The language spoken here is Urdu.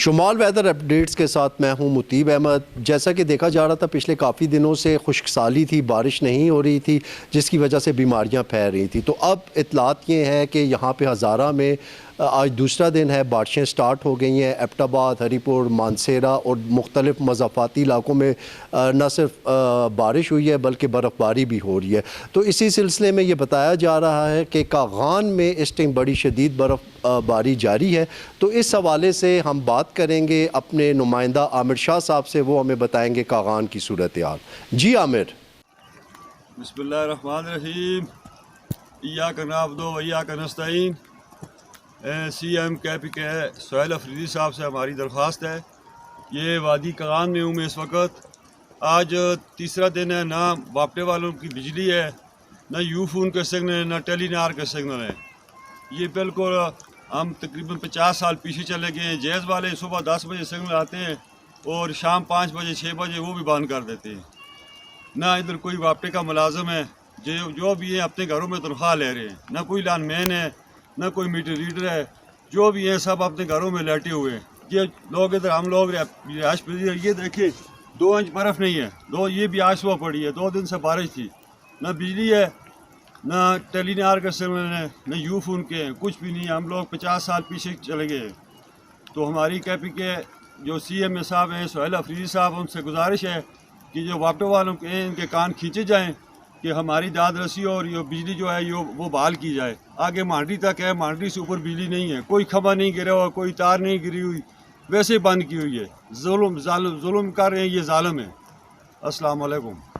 شمال ویدر اپڈیٹس کے ساتھ میں ہوں مطیب احمد۔ جیسا کہ دیکھا جا رہا تھا پچھلے کافی دنوں سے خشک سالی تھی، بارش نہیں ہو رہی تھی، جس کی وجہ سے بیماریاں پھیل رہی تھی۔ تو اب اطلاعات یہ ہیں کہ یہاں پہ ہزارہ میں آج دوسرا دن ہے، بارشیں سٹارٹ ہو گئی ہیں۔ ایبٹ آباد، ہری پور، مانسیرا اور مختلف مضافاتی علاقوں میں نہ صرف بارش ہوئی ہے بلکہ برف باری بھی ہو رہی ہے۔ تو اسی سلسلے میں یہ بتایا جا رہا ہے کہ کاغان میں اس ٹائم بڑی شدید برف باری جاری ہے۔ تو اس حوالے سے ہم بات کریں گے اپنے نمائندہ عامر شاہ صاحب سے، وہ ہمیں بتائیں گے کاغان کی صورتحال۔ جی عامر۔ بسم اللہ الرحمن الرحیم۔ ایاک نعبد و ایاک نستعین۔ سی ایم کے پی کے سہیل افریدی صاحب سے ہماری درخواست ہے، یہ وادی کاغان میں ہوں میں اس وقت۔ آج تیسرا دن ہے، نہ واپٹے والوں کی بجلی ہے، نہ یو فون کے سگنل ہے، نہ ٹیلی نار کے سگنل ہے۔ یہ بالکل ہم تقریباً 50 سال پیچھے چلے گئے ہیں۔ جیز والے صبح 10 بجے سگنل آتے ہیں اور شام 5 بجے 6 بجے وہ بھی بند کر دیتے ہیں۔ نہ ادھر کوئی واپٹے کا ملازم ہے، جو بھی ہیں اپنے گھروں میں تنخواہ لے رہے ہیں، نہ کوئی لائن مین ہے، نہ کوئی میٹر ریڈر ہے، جو بھی ہیں سب اپنے گھروں میں لیٹے ہوئے ہیں۔ یہ لوگ ادھر ہم لوگ رہائش پذیر، یہ دیکھیں 2 انچ برف نہیں ہے، یہ بھی آج صبح پڑی ہے، 2 دن سے بارش تھی۔ نہ بجلی ہے، نہ ٹیلی نار کے سگنل ہے، نہ یو فون کے ہیں، کچھ بھی نہیں ہے۔ ہم لوگ 50 سال پیچھے چلے گئے ہیں۔ تو ہماری کے پی کے جو سی ایم صاحب ہیں سہیل افریدی صاحب، ان سے گزارش ہے کہ جو واپٹے والوں کے ہیں ان کے کان کھینچے جائیں کہ ہماری داد رسی اور یہ بجلی جو ہے وہ بحال کی جائے۔ آگے مانڈی تک ہے، مانڈی سے اوپر بجلی نہیں ہے، کوئی کھمبا نہیں گرا ہوا، کوئی تار نہیں گری ہوئی، ویسے بند کی ہوئی ہے۔ ظلم کر رہے ہیں، یہ ظالم ہے۔ السلام علیکم۔